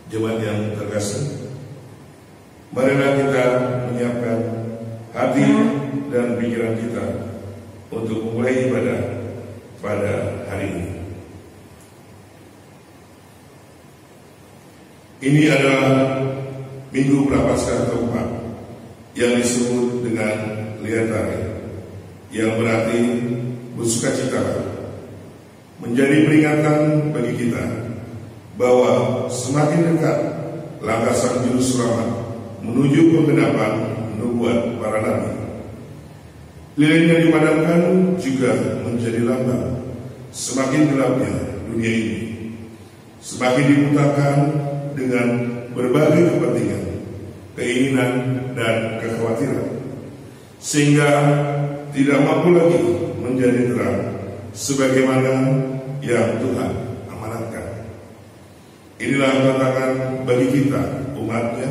Jemaat yang terkasih, marilah kita menyiapkan hati dan pikiran kita untuk memulai ibadah pada hari ini. Ini adalah Minggu Prapaskah keempat yang disebut dengan Liatare, yang berarti bersukacita, menjadi peringatan bagi kita bahwa semakin dekat langkah Sang Juru Selamat menuju penggenapan nubuat para nabi. Lilin yang dipadamkan juga menjadi lambang semakin gelapnya dunia ini, semakin dibutakan dengan berbagai kepentingan, keinginan, dan kekhawatiran, sehingga tidak mampu lagi menjadi terang sebagaimana yang Tuhan amanatkan. Inilah tantangan bagi kita, umatnya,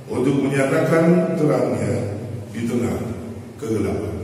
untuk menyatakan terangnya di tengah kegelapan.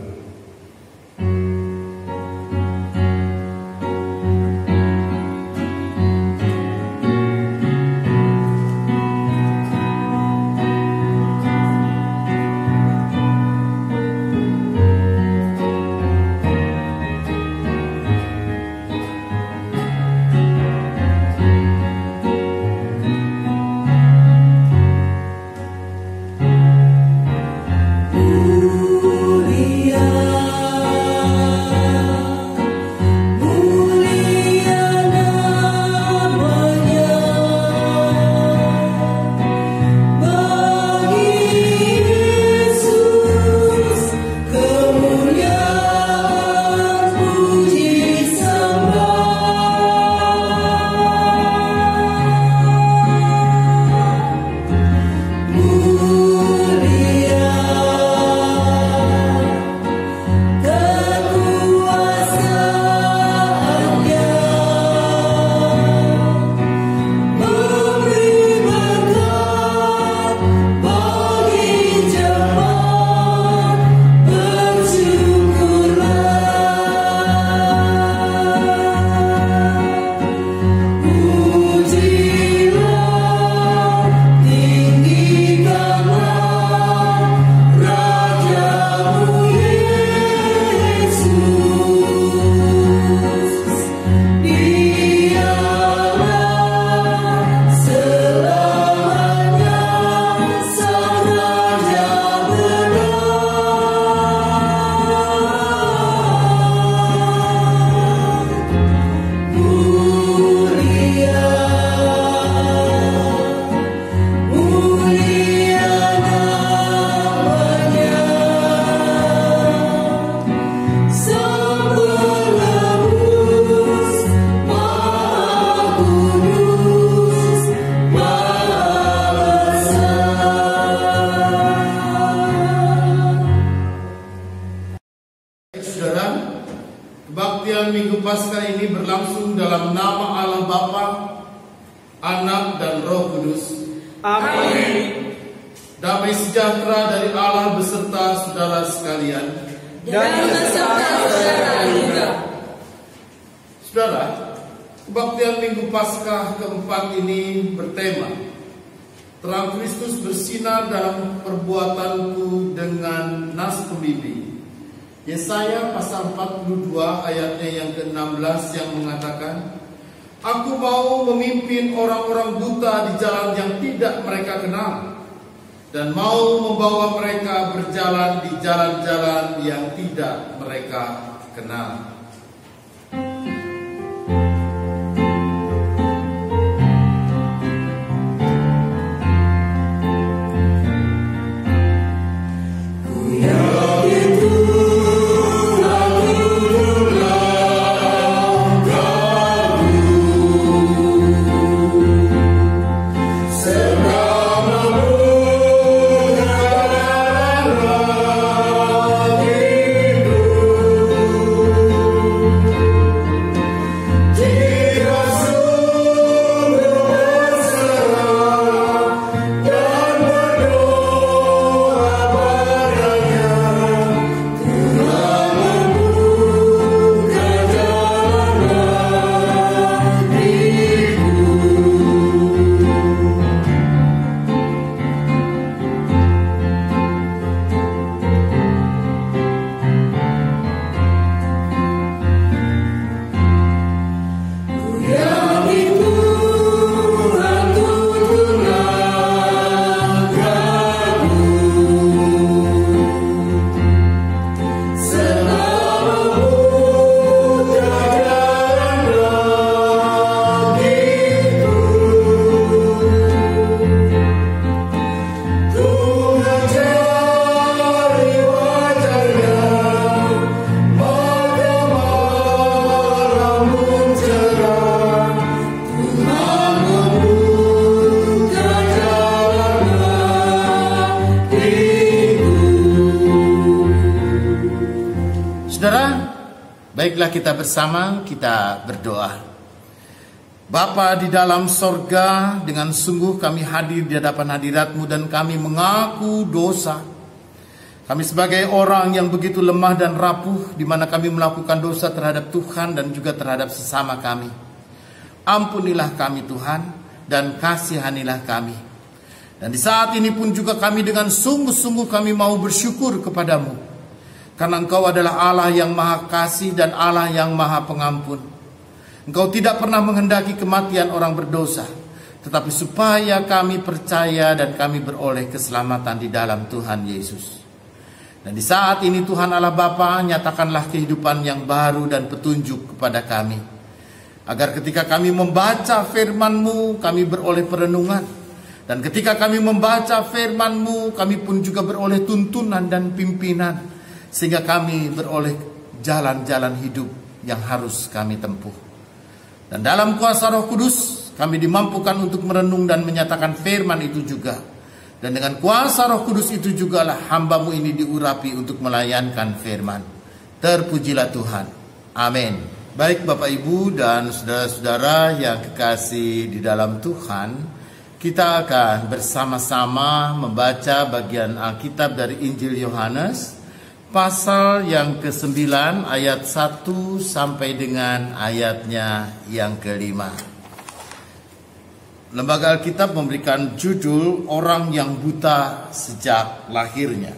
Minggu Paskah ini berlangsung dalam nama Allah Bapa, Anak, dan Roh Kudus. Amin. Damai sejahtera dari Allah beserta saudara sekalian. Dan beserta saudara juga. Saudara, kebaktian Minggu Paskah keempat ini bertema Terang Kristus bersinar dalam perbuatanku dengan nas pembimbing. Yesaya pasal 42 ayatnya yang ke-16 yang mengatakan, Aku mau memimpin orang-orang buta di jalan yang tidak mereka kenal, dan mau membawa mereka berjalan di jalan-jalan yang tidak mereka kenal. Baiklah, kita bersama, kita berdoa. Bapa di dalam sorga, dengan sungguh kami hadir di hadapan hadirat-Mu dan kami mengaku dosa. Kami sebagai orang yang begitu lemah dan rapuh, di mana kami melakukan dosa terhadap Tuhan dan juga terhadap sesama kami. Ampunilah kami Tuhan, dan kasihanilah kami. Dan di saat ini pun juga kami dengan sungguh-sungguh kami mau bersyukur kepadamu. Karena Engkau adalah Allah yang maha kasih dan Allah yang maha pengampun. Engkau tidak pernah menghendaki kematian orang berdosa, tetapi supaya kami percaya dan kami beroleh keselamatan di dalam Tuhan Yesus. Dan di saat ini Tuhan Allah Bapa, nyatakanlah kehidupan yang baru dan petunjuk kepada kami. Agar ketika kami membaca firman-Mu, kami beroleh perenungan. Dan ketika kami membaca firman-Mu, kami pun juga beroleh tuntunan dan pimpinan. Sehingga kami beroleh jalan-jalan hidup yang harus kami tempuh. Dan dalam kuasa Roh Kudus, kami dimampukan untuk merenung dan menyatakan firman itu juga. Dan dengan kuasa Roh Kudus itu jugalah hamba-Mu ini diurapi untuk melayankan firman. Terpujilah Tuhan. Amin. Baik Bapak Ibu dan saudara-saudara yang kekasih di dalam Tuhan, kita akan bersama-sama membaca bagian Alkitab dari Injil Yohanes, pasal yang ke-9 ayat 1 sampai dengan ayatnya yang ke-5. Lembaga Alkitab memberikan judul Orang yang Buta Sejak Lahirnya.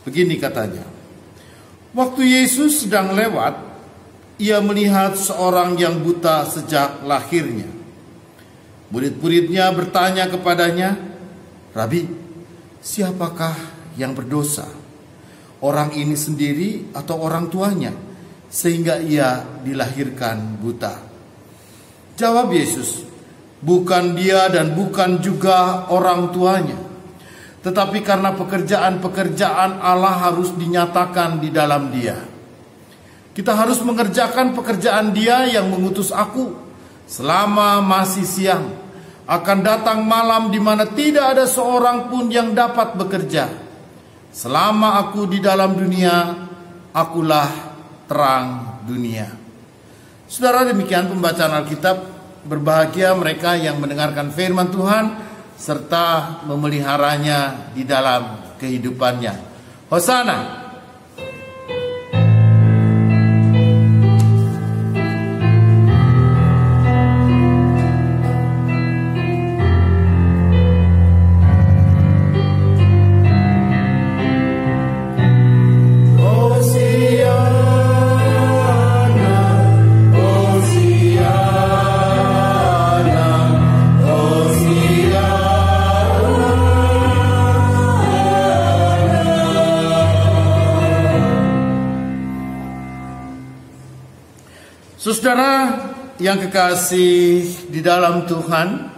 Begini katanya. Waktu Yesus sedang lewat, ia melihat seorang yang buta sejak lahirnya. Murid-muridnya bertanya kepadanya, "Rabi, siapakah yang berdosa? Orang ini sendiri atau orang tuanya, sehingga ia dilahirkan buta?" Jawab Yesus, "Bukan dia dan bukan juga orang tuanya, tetapi karena pekerjaan-pekerjaan Allah harus dinyatakan di dalam dia. Kita harus mengerjakan pekerjaan Dia yang mengutus aku selama masih siang. Akan datang malam di mana tidak ada seorang pun yang dapat bekerja. Selama aku di dalam dunia, akulah terang dunia." Saudara, demikian pembacaan Alkitab. Berbahagia mereka yang mendengarkan firman Tuhan serta memeliharanya di dalam kehidupannya. Hosana. Saudara yang kekasih di dalam Tuhan,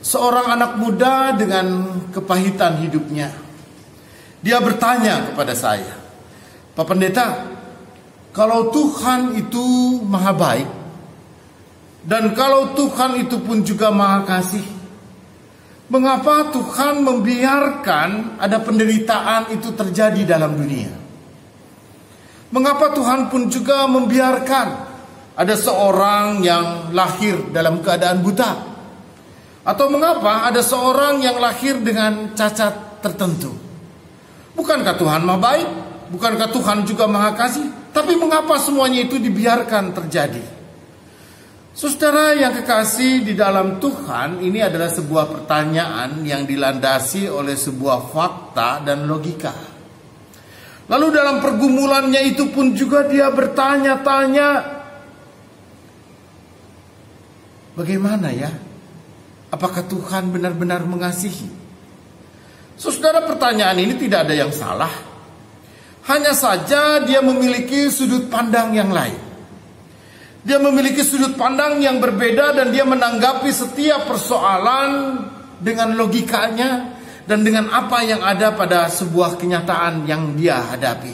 seorang anak muda dengan kepahitan hidupnya, dia bertanya kepada saya, "Pak Pendeta, kalau Tuhan itu maha baik, dan kalau Tuhan itu pun juga maha kasih, mengapa Tuhan membiarkan ada penderitaan itu terjadi dalam dunia? Mengapa Tuhan pun juga membiarkan ada seorang yang lahir dalam keadaan buta? Atau mengapa ada seorang yang lahir dengan cacat tertentu? Bukankah Tuhan maha baik? Bukankah Tuhan juga maha kasih? Tapi mengapa semuanya itu dibiarkan terjadi?" Saudara yang kekasih di dalam Tuhan, ini adalah sebuah pertanyaan yang dilandasi oleh sebuah fakta dan logika. Lalu dalam pergumulannya itu pun juga dia bertanya-tanya, bagaimana ya? Apakah Tuhan benar-benar mengasihi? Saudara, pertanyaan ini tidak ada yang salah. Hanya saja dia memiliki sudut pandang yang lain. Dia memiliki sudut pandang yang berbeda dan dia menanggapi setiap persoalan dengan logikanya dan dengan apa yang ada pada sebuah kenyataan yang dia hadapi.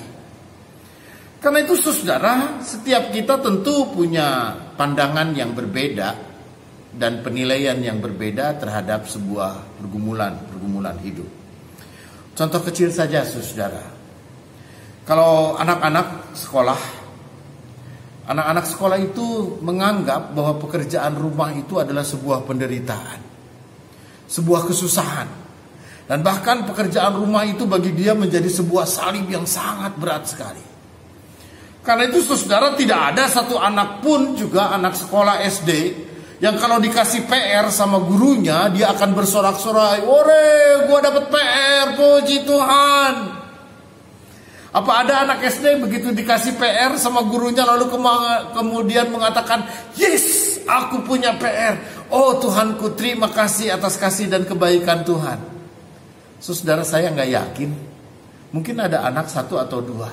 Karena itu saudara, setiap kita tentu punya pandangan yang berbeda dan penilaian yang berbeda terhadap sebuah pergumulan hidup. Contoh kecil saja saudara. Kalau anak-anak sekolah Anak-anak sekolah itu menganggap bahwa pekerjaan rumah itu adalah sebuah penderitaan, sebuah kesusahan. Dan bahkan pekerjaan rumah itu bagi dia menjadi sebuah salib yang sangat berat sekali. Karena itu saudara, tidak ada satu anak pun juga anak sekolah SD yang kalau dikasih PR sama gurunya dia akan bersorak-sorai, "Ore, gua dapat PR, puji Tuhan." Apa ada anak SD begitu dikasih PR sama gurunya lalu kemudian mengatakan, "Yes, aku punya PR. Oh Tuhanku, terima kasih atas kasih dan kebaikan Tuhan." Saudara, saya nggak yakin. Mungkin ada anak satu atau dua.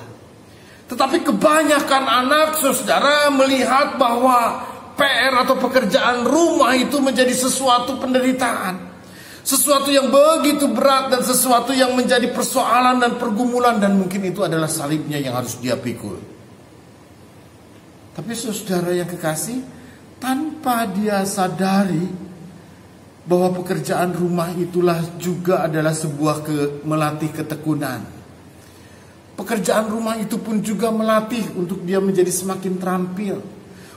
Tetapi kebanyakan anak saudara melihat bahwa PR atau pekerjaan rumah itu menjadi sesuatu penderitaan, sesuatu yang begitu berat dan sesuatu yang menjadi persoalan dan pergumulan, dan mungkin itu adalah salibnya yang harus dia pikul. Tapi saudara yang kekasih, tanpa dia sadari bahwa pekerjaan rumah itulah juga adalah sebuah melatih ketekunan. Pekerjaan rumah itu pun juga melatih untuk dia menjadi semakin terampil,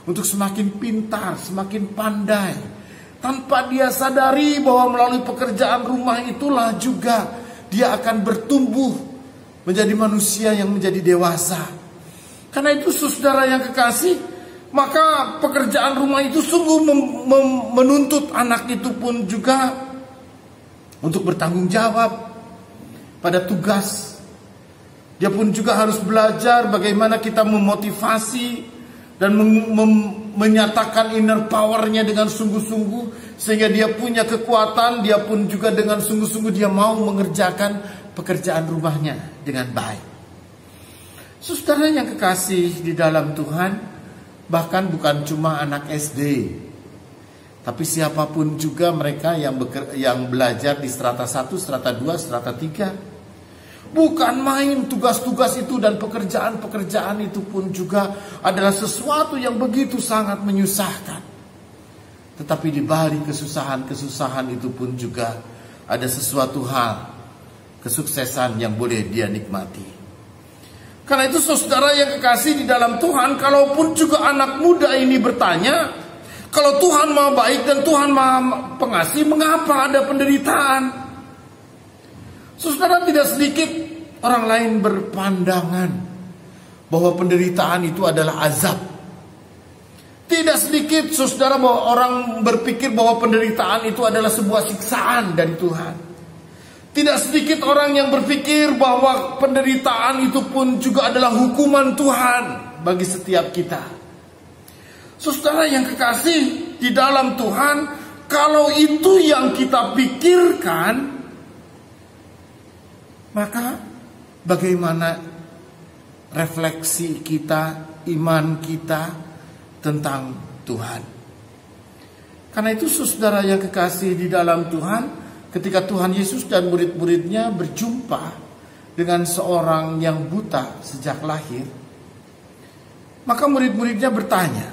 untuk semakin pintar, semakin pandai. Tanpa dia sadari bahwa melalui pekerjaan rumah itulah juga dia akan bertumbuh menjadi manusia yang menjadi dewasa. Karena itu saudara yang kekasih, maka pekerjaan rumah itu sungguh menuntut anak itu pun juga untuk bertanggung jawab pada tugas. Dia pun juga harus belajar bagaimana kita memotivasi dan menyatakan inner powernya dengan sungguh-sungguh, sehingga dia punya kekuatan. Dia pun juga dengan sungguh-sungguh dia mau mengerjakan pekerjaan rumahnya dengan baik. Saudara yang kekasih di dalam Tuhan, bahkan bukan cuma anak SD, tapi siapapun juga mereka yang belajar di strata 1, strata 2, strata 3, bukan main tugas-tugas itu dan pekerjaan-pekerjaan itu pun juga adalah sesuatu yang begitu sangat menyusahkan. Tetapi di balik kesusahan-kesusahan itu pun juga ada sesuatu hal, kesuksesan yang boleh dia nikmati. Karena itu saudara yang kekasih di dalam Tuhan, kalaupun juga anak muda ini bertanya, kalau Tuhan Maha baik dan Tuhan Maha pengasih, mengapa ada penderitaan? Saudara, tidak sedikit orang lain berpandangan bahwa penderitaan itu adalah azab. Tidak sedikit saudara bahwa orang berpikir bahwa penderitaan itu adalah sebuah siksaan dari Tuhan. Tidak sedikit orang yang berpikir bahwa penderitaan itu pun juga adalah hukuman Tuhan bagi setiap kita. Saudara yang kekasih di dalam Tuhan, kalau itu yang kita pikirkan, maka bagaimana refleksi kita, iman kita tentang Tuhan? Karena itu saudara yang kekasih di dalam Tuhan, ketika Tuhan Yesus dan murid-muridnya berjumpa dengan seorang yang buta sejak lahir, maka murid-muridnya bertanya,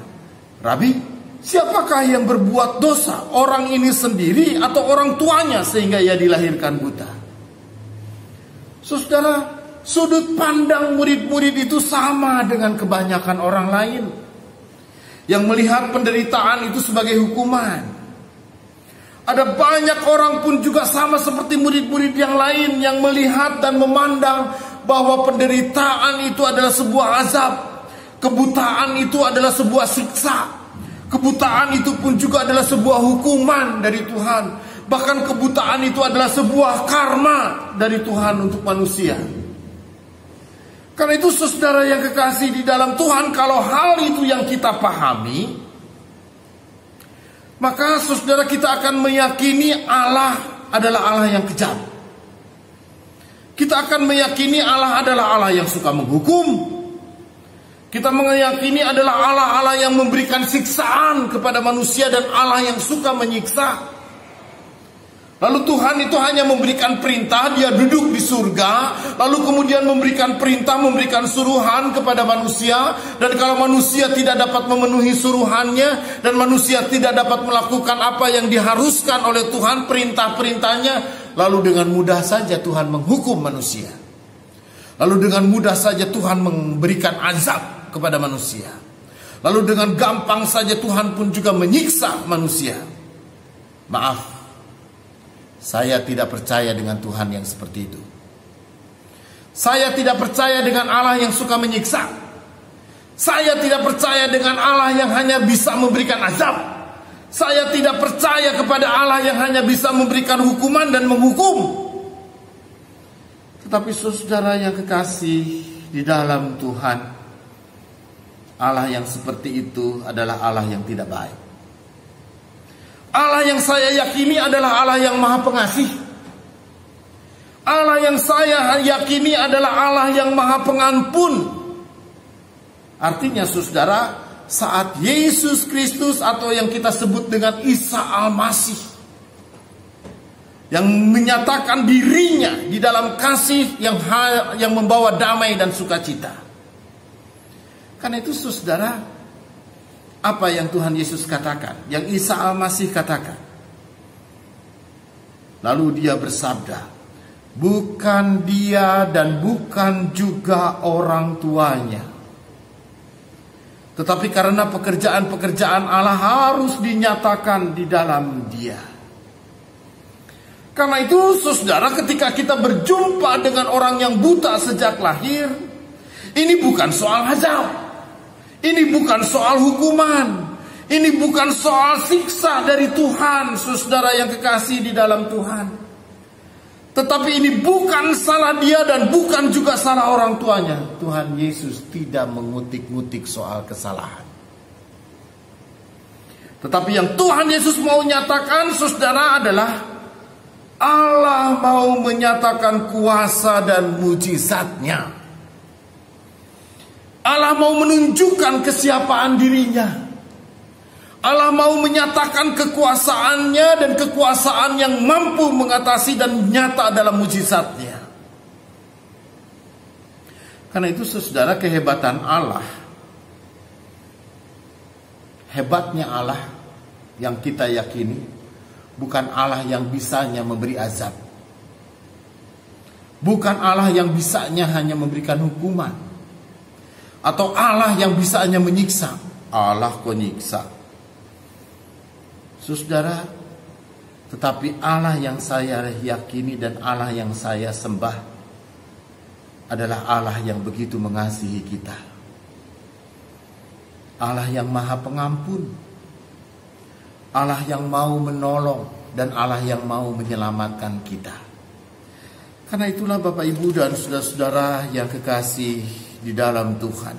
"Rabi, siapakah yang berbuat dosa, orang ini sendiri atau orang tuanya sehingga ia dilahirkan buta?" Saudara, sudut pandang murid-murid itu sama dengan kebanyakan orang lain yang melihat penderitaan itu sebagai hukuman. Ada banyak orang pun juga sama seperti murid-murid yang lain yang melihat dan memandang bahwa penderitaan itu adalah sebuah azab, kebutaan itu adalah sebuah siksa, kebutaan itu pun juga adalah sebuah hukuman dari Tuhan. Bahkan kebutaan itu adalah sebuah karma dari Tuhan untuk manusia. Karena itu saudara yang kekasih di dalam Tuhan, kalau hal itu yang kita pahami, maka saudara kita akan meyakini Allah adalah Allah yang kejam. Kita akan meyakini Allah adalah Allah yang suka menghukum. Kita meyakini adalah Allah yang memberikan siksaan kepada manusia dan Allah yang suka menyiksa. Lalu Tuhan itu hanya memberikan perintah, dia duduk di surga, lalu kemudian memberikan perintah, memberikan suruhan kepada manusia. Dan kalau manusia tidak dapat memenuhi suruhannya, dan manusia tidak dapat melakukan apa yang diharuskan oleh Tuhan, perintah-perintahnya, lalu dengan mudah saja Tuhan menghukum manusia. Lalu dengan mudah saja Tuhan memberikan azab kepada manusia. Lalu dengan gampang saja Tuhan pun juga menyiksa manusia. Maaf, saya tidak percaya dengan Tuhan yang seperti itu. Saya tidak percaya dengan Allah yang suka menyiksa. Saya tidak percaya dengan Allah yang hanya bisa memberikan azab. Saya tidak percaya kepada Allah yang hanya bisa memberikan hukuman dan menghukum. Tetapi saudara yang kekasih di dalam Tuhan, Allah yang seperti itu adalah Allah yang tidak baik. Allah yang saya yakini adalah Allah yang maha pengasih. Allah yang saya yakini adalah Allah yang maha pengampun. Artinya saudara, saat Yesus Kristus atau yang kita sebut dengan Isa Al-Masih yang menyatakan dirinya di dalam kasih yang membawa damai dan sukacita. Karena itu saudara, apa yang Tuhan Yesus katakan, yang Isa Al-Masih katakan. Lalu dia bersabda, bukan dia dan bukan juga orang tuanya, tetapi karena pekerjaan-pekerjaan Allah harus dinyatakan di dalam dia. Karena itu saudara, ketika kita berjumpa dengan orang yang buta sejak lahir, ini bukan soal azab, ini bukan soal hukuman, ini bukan soal siksa dari Tuhan, saudara yang kekasih di dalam Tuhan. Tetapi ini bukan salah dia dan bukan juga salah orang tuanya. Tuhan Yesus tidak mengutik-ngutik soal kesalahan. Tetapi yang Tuhan Yesus mau nyatakan saudara adalah Allah mau menyatakan kuasa dan mujizatnya. Allah mau menunjukkan kesiapaan dirinya. Allah mau menyatakan kekuasaannya dan kekuasaan yang mampu mengatasi dan nyata dalam mujizatnya. Karena itu saudara, kehebatan Allah, hebatnya Allah yang kita yakini, bukan Allah yang bisanya memberi azab, bukan Allah yang bisanya hanya memberikan hukuman, atau Allah yang bisanya menyiksa. Allah kok nyiksa, saudara. Tetapi Allah yang saya yakini dan Allah yang saya sembah adalah Allah yang begitu mengasihi kita, Allah yang maha pengampun, Allah yang mau menolong, dan Allah yang mau menyelamatkan kita. Karena itulah Bapak Ibu dan saudara-saudara yang kekasih di dalam Tuhan,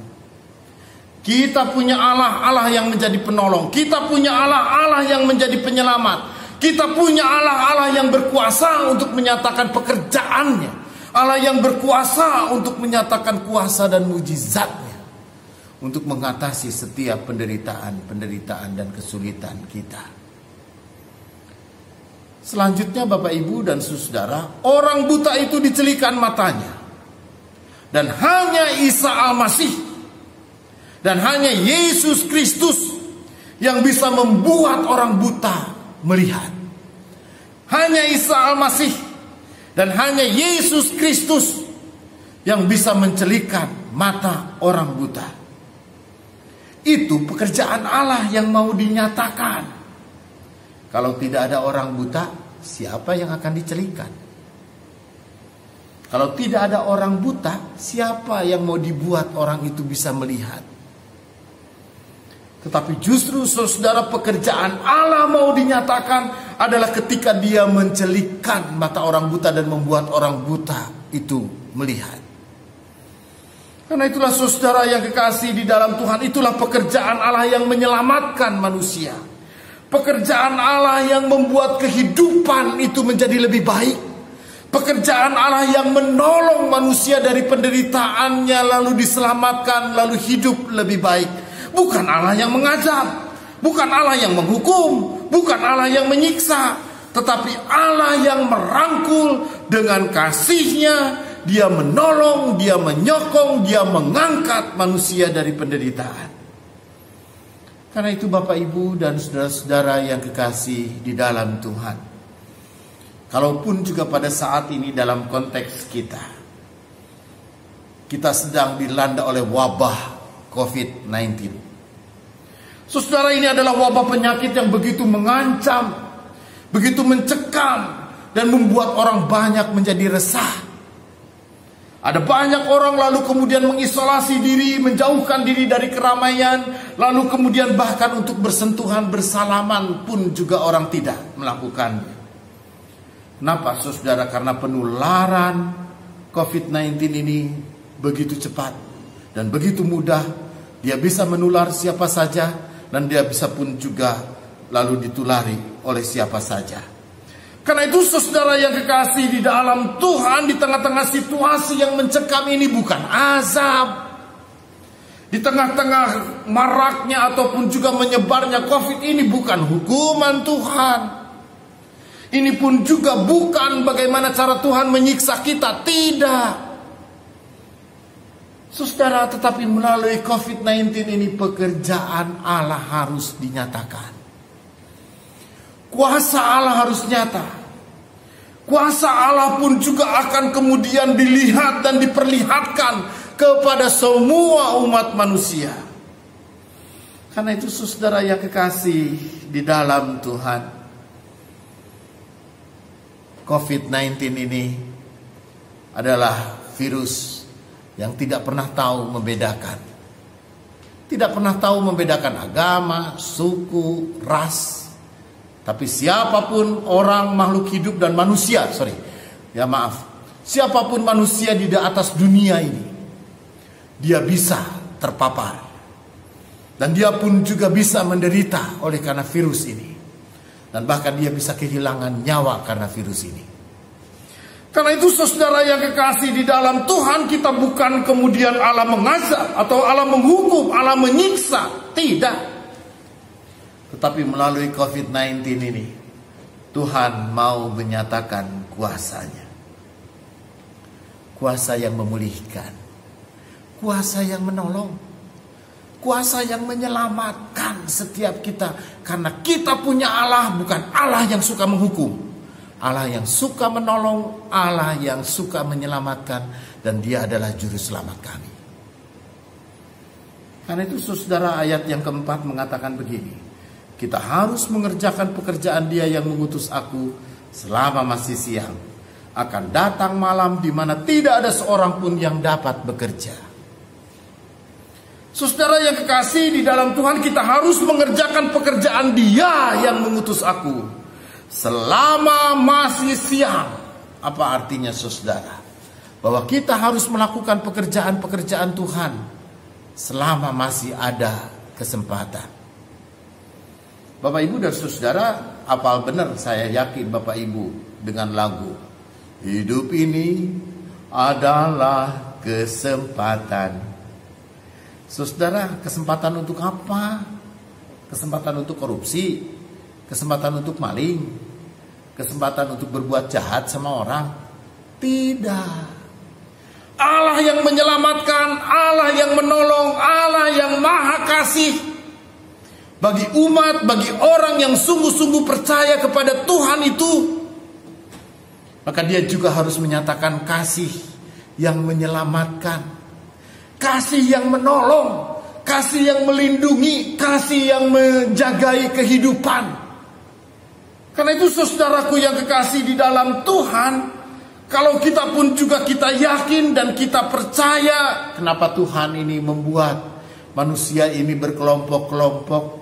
kita punya Allah yang menjadi penolong. Kita punya Allah yang menjadi penyelamat. Kita punya Allah yang berkuasa untuk menyatakan pekerjaannya. Allah yang berkuasa untuk menyatakan kuasa dan mujizatnya, untuk mengatasi setiap penderitaan dan kesulitan kita. Selanjutnya Bapak Ibu dan saudara, orang buta itu dicelikan matanya. Dan hanya Isa Al-Masih dan hanya Yesus Kristus yang bisa membuat orang buta melihat. Hanya Isa Al-Masih dan hanya Yesus Kristus yang bisa mencelikan mata orang buta. Itu pekerjaan Allah yang mau dinyatakan. Kalau tidak ada orang buta, siapa yang akan dicelikan? Kalau tidak ada orang buta, siapa yang mau dibuat orang itu bisa melihat? Tetapi justru saudara, pekerjaan Allah mau dinyatakan adalah ketika dia mencelikan mata orang buta dan membuat orang buta itu melihat. Karena itulah saudara yang kekasih di dalam Tuhan, itulah pekerjaan Allah yang menyelamatkan manusia. Pekerjaan Allah yang membuat kehidupan itu menjadi lebih baik. Pekerjaan Allah yang menolong manusia dari penderitaannya, lalu diselamatkan, lalu hidup lebih baik. Bukan Allah yang mengazab, bukan Allah yang menghukum, bukan Allah yang menyiksa, tetapi Allah yang merangkul dengan kasih-Nya. Dia menolong, Dia menyokong, Dia mengangkat manusia dari penderitaan. Karena itu Bapak Ibu dan saudara-saudara yang kekasih di dalam Tuhan, kalaupun juga pada saat ini dalam konteks kita sedang dilanda oleh wabah COVID-19, Saudara, ini adalah wabah penyakit yang begitu mengancam, begitu mencekam, dan membuat orang banyak menjadi resah. Ada banyak orang lalu kemudian mengisolasi diri, menjauhkan diri dari keramaian, lalu kemudian bahkan untuk bersentuhan, bersalaman pun juga orang tidak melakukannya. Kenapa, saudara? Karena penularan COVID-19 ini begitu cepat dan begitu mudah. Dia bisa menular siapa saja, dan dia bisa pun juga lalu ditulari oleh siapa saja. Karena itu, saudara yang kekasih di dalam Tuhan, di tengah-tengah situasi yang mencekam ini bukan azab. Di tengah-tengah maraknya ataupun juga menyebarnya COVID ini bukan hukuman Tuhan. Ini pun juga bukan bagaimana cara Tuhan menyiksa kita, tidak. Saudara, tetapi melalui COVID-19 ini pekerjaan Allah harus dinyatakan. Kuasa Allah harus nyata. Kuasa Allah pun juga akan kemudian dilihat dan diperlihatkan kepada semua umat manusia. Karena itu, saudara yang kekasih di dalam Tuhan, COVID-19 ini adalah virus yang tidak pernah tahu membedakan. Tidak pernah tahu membedakan agama, suku, ras. Tapi siapapun orang, makhluk hidup dan manusia, siapapun manusia di atas dunia ini, dia bisa terpapar. Dan dia pun juga bisa menderita oleh karena virus ini. Dan bahkan dia bisa kehilangan nyawa karena virus ini. Karena itu, saudara yang kekasih di dalam Tuhan, kita bukan kemudian Allah mengazab atau Allah menghukum, Allah menyiksa. Tidak. Tetapi melalui COVID-19 ini, Tuhan mau menyatakan kuasanya. Kuasa yang memulihkan. Kuasa yang menolong. Kuasa yang menyelamatkan setiap kita. Karena kita punya Allah, bukan Allah yang suka menghukum. Allah yang suka menolong, Allah yang suka menyelamatkan. Dan Dia adalah juru selamat kami. Karena itu, saudara, ayat yang keempat mengatakan begini. Kita harus mengerjakan pekerjaan Dia yang mengutus aku selama masih siang. Akan datang malam di mana tidak ada seorang pun yang dapat bekerja. Saudara yang kekasih di dalam Tuhan, kita harus mengerjakan pekerjaan Dia yang mengutus aku selama masih siang. Apa artinya, saudara? Bahwa kita harus melakukan pekerjaan-pekerjaan Tuhan selama masih ada kesempatan. Bapak Ibu dan saudara, hafal benar saya yakin Bapak Ibu dengan lagu hidup ini adalah kesempatan. Saudara, kesempatan untuk apa? Kesempatan untuk korupsi, kesempatan untuk maling, kesempatan untuk berbuat jahat sama orang? Tidak. Allah yang menyelamatkan, Allah yang menolong, Allah yang maha kasih. Bagi umat, bagi orang yang sungguh-sungguh percaya kepada Tuhan itu, maka dia juga harus menyatakan kasih yang menyelamatkan, kasih yang menolong, kasih yang melindungi, kasih yang menjagai kehidupan. Karena itu, saudaraku yang kekasih di dalam Tuhan, kalau kita pun juga kita yakin dan kita percaya, kenapa Tuhan ini membuat manusia ini berkelompok-kelompok?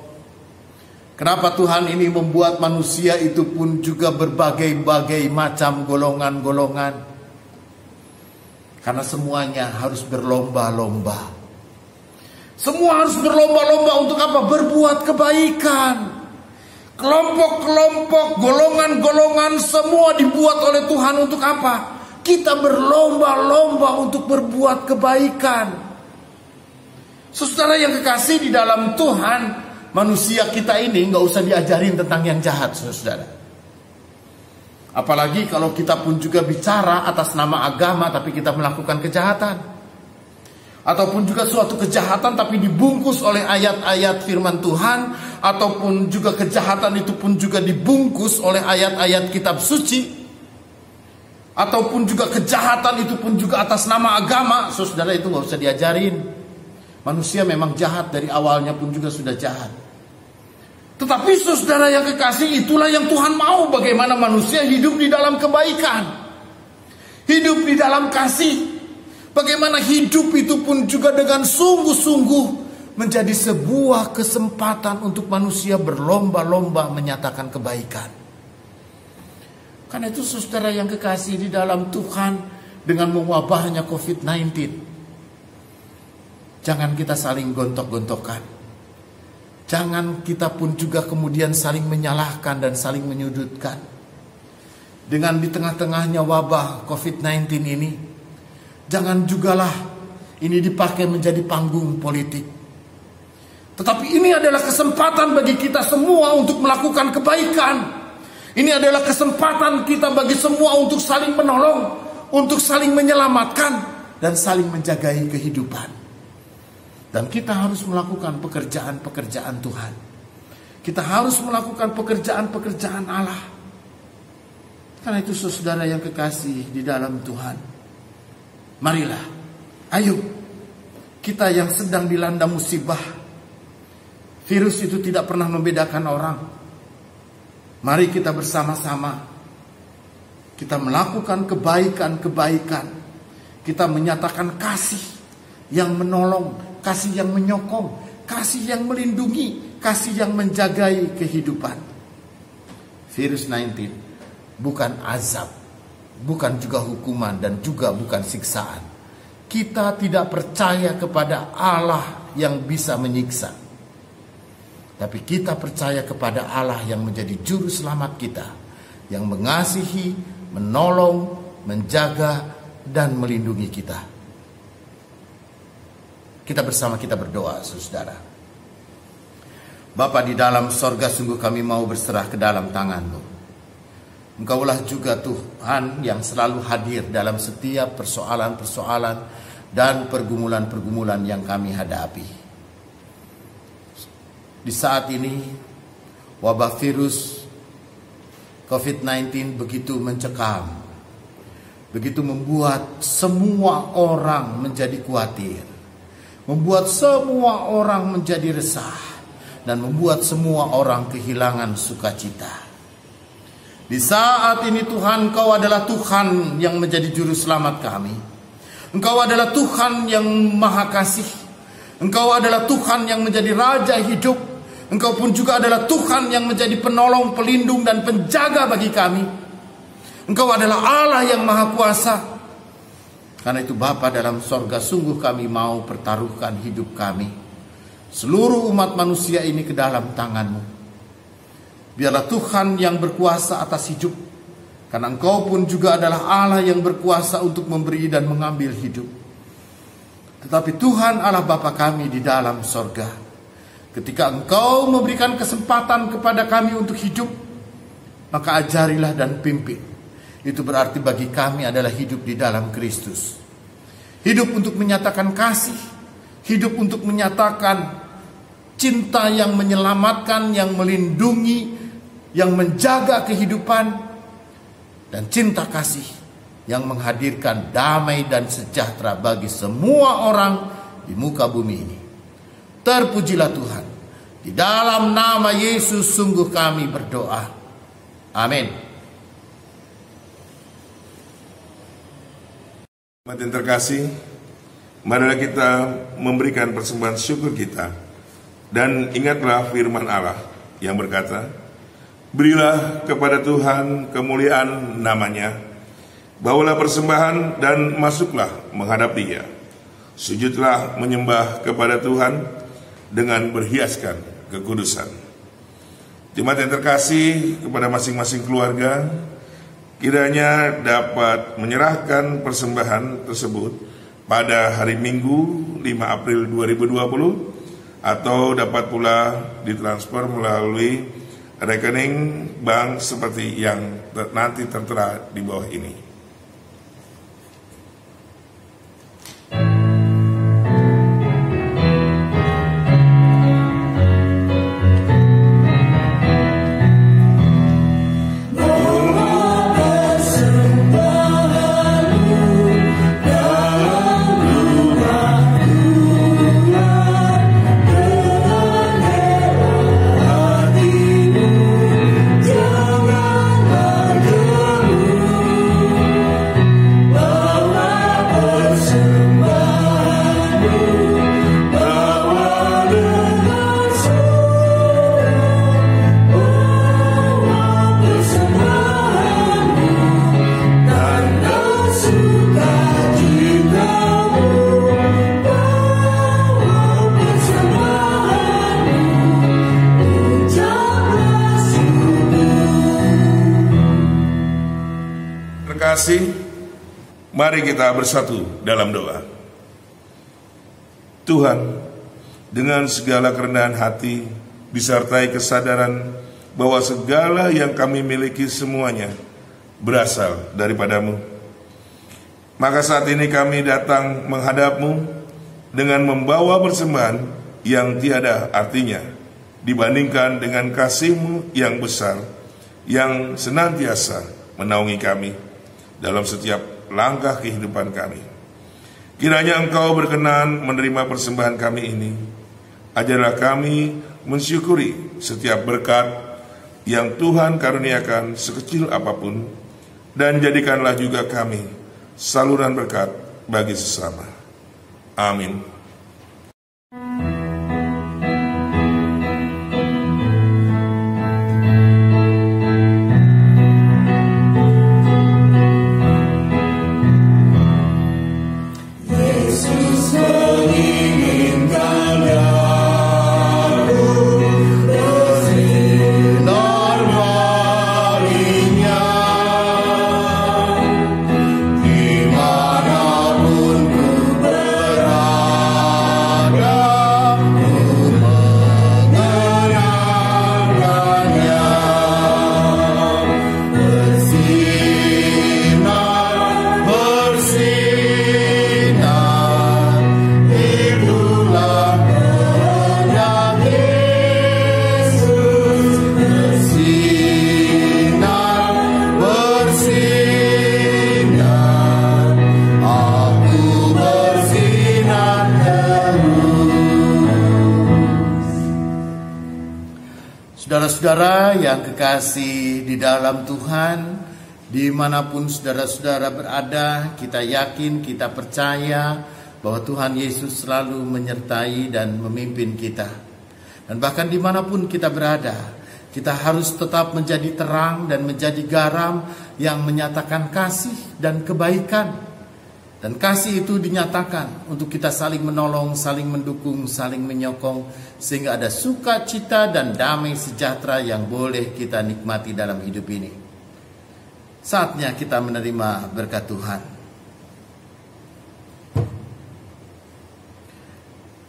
Kenapa Tuhan ini membuat manusia itu pun juga berbagai-bagai macam golongan-golongan? Karena semuanya harus berlomba-lomba. Semua harus berlomba-lomba untuk apa? Berbuat kebaikan. Kelompok-kelompok, golongan-golongan semua dibuat oleh Tuhan untuk apa? Kita berlomba-lomba untuk berbuat kebaikan. Saudara yang kekasih di dalam Tuhan, manusia kita ini nggak usah diajarin tentang yang jahat, saudara. Apalagi kalau kita pun juga bicara atas nama agama, tapi kita melakukan kejahatan. Ataupun juga suatu kejahatan tapi dibungkus oleh ayat-ayat firman Tuhan. Ataupun juga kejahatan itu pun juga dibungkus oleh ayat-ayat kitab suci. Ataupun juga kejahatan itu pun juga atas nama agama. Saudara, itu nggak usah diajarin. Manusia memang jahat, dari awalnya pun juga sudah jahat. Tetapi saudara yang kekasih, itulah yang Tuhan mau, bagaimana manusia hidup di dalam kebaikan, hidup di dalam kasih. Bagaimana hidup itu pun juga dengan sungguh-sungguh menjadi sebuah kesempatan untuk manusia berlomba-lomba menyatakan kebaikan. Karena itu saudara yang kekasih di dalam Tuhan, dengan mewabahnya COVID-19, jangan kita saling gontok-gontokan. Jangan kita pun juga kemudian saling menyalahkan dan saling menyudutkan. Dengan di tengah-tengahnya wabah COVID-19 ini, jangan jugalah ini dipakai menjadi panggung politik. Tetapi ini adalah kesempatan bagi kita semua untuk melakukan kebaikan. Ini adalah kesempatan kita bagi semua untuk saling menolong, untuk saling menyelamatkan, dan saling menjagai kehidupan. Dan kita harus melakukan pekerjaan-pekerjaan Tuhan. Kita harus melakukan pekerjaan-pekerjaan Allah. Karena itu saudara yang kekasih di dalam Tuhan, marilah, ayo, kita yang sedang dilanda musibah. Virus itu tidak pernah membedakan orang. Mari kita bersama-sama, kita melakukan kebaikan-kebaikan. Kita menyatakan kasih yang menolong, kasih yang menyokong, kasih yang melindungi, kasih yang menjagai kehidupan. Virus 19 bukan azab, bukan juga hukuman, dan juga bukan siksaan. Kita tidak percaya kepada Allah yang bisa menyiksa, tapi kita percaya kepada Allah yang menjadi juru selamat kita, yang mengasihi, menolong, menjaga, dan melindungi kita. Kita bersama kita berdoa, saudara. Bapa di dalam sorga, sungguh kami mau berserah ke dalam tangan-Mu. Engkaulah juga Tuhan yang selalu hadir dalam setiap persoalan-persoalan dan pergumulan-pergumulan yang kami hadapi. Di saat ini, wabah virus COVID-19 begitu mencekam, begitu membuat semua orang menjadi khawatir, membuat semua orang menjadi resah, dan membuat semua orang kehilangan sukacita. Di saat ini Tuhan, Engkau adalah Tuhan yang menjadi juru selamat kami. Engkau adalah Tuhan yang maha kasih. Engkau adalah Tuhan yang menjadi Raja hidup. Engkau pun juga adalah Tuhan yang menjadi penolong, pelindung, dan penjaga bagi kami. Engkau adalah Allah yang maha kuasa. Karena itu Bapa dalam sorga, sungguh kami mau pertaruhkan hidup kami, seluruh umat manusia ini ke dalam tangan-Mu. Biarlah Tuhan yang berkuasa atas hidup, karena Engkau pun juga adalah Allah yang berkuasa untuk memberi dan mengambil hidup. Tetapi Tuhan Allah Bapa kami di dalam sorga, ketika Engkau memberikan kesempatan kepada kami untuk hidup, maka ajarilah dan pimpin. Itu berarti bagi kami adalah hidup di dalam Kristus. Hidup untuk menyatakan kasih. Hidup untuk menyatakan cinta yang menyelamatkan, yang melindungi, yang menjaga kehidupan. Dan cinta kasih yang menghadirkan damai dan sejahtera bagi semua orang di muka bumi ini. Terpujilah Tuhan. Di dalam nama Yesus sungguh kami berdoa. Amin. Umat yang terkasih, marilah kita memberikan persembahan syukur kita. Dan ingatlah firman Allah yang berkata, berilah kepada Tuhan kemuliaan namanya, bawalah persembahan dan masuklah menghadap Dia. Sujudlah menyembah kepada Tuhan dengan berhiaskan kekudusan. Jemaat yang terkasih, kepada masing-masing keluarga, kiranya dapat menyerahkan persembahan tersebut pada hari Minggu 5 April 2020, atau dapat pula ditransfer melalui rekening bank seperti yang nanti tertera di bawah ini. terkasih, mari kita bersatu dalam doa. Tuhan, dengan segala kerendahan hati, disertai kesadaran bahwa segala yang kami miliki semuanya berasal daripadamu, maka saat ini kami datang menghadap-Mu dengan membawa persembahan yang tiada artinya dibandingkan dengan kasih-Mu yang besar, yang senantiasa menaungi kami dalam setiap langkah kehidupan kami. Kiranya Engkau berkenan menerima persembahan kami ini. Ajarlah kami mensyukuri setiap berkat yang Tuhan karuniakan sekecil apapun, dan jadikanlah juga kami saluran berkat bagi sesama. Amin. Saudara-saudara yang kekasih di dalam Tuhan, dimanapun saudara-saudara berada, kita yakin, kita percaya bahwa Tuhan Yesus selalu menyertai dan memimpin kita. Dan bahkan dimanapun kita berada, kita harus tetap menjadi terang dan menjadi garam yang menyatakan kasih dan kebaikan. Dan kasih itu dinyatakan untuk kita saling menolong, saling mendukung, saling menyokong, sehingga ada sukacita dan damai sejahtera yang boleh kita nikmati dalam hidup ini. Saatnya kita menerima berkat Tuhan.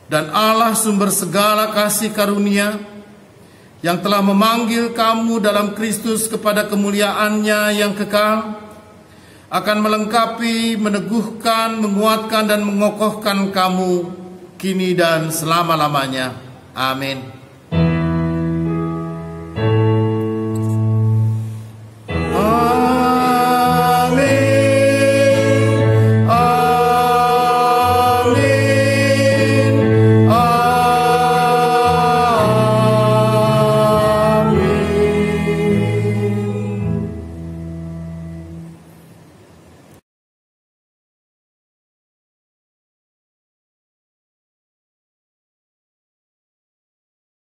Dan Allah sumber segala kasih karunia, yang telah memanggil kamu dalam Kristus kepada kemuliaan-Nya yang kekal, akan melengkapi, meneguhkan, menguatkan, dan mengokohkan kamu kini dan selama-lamanya. Amin.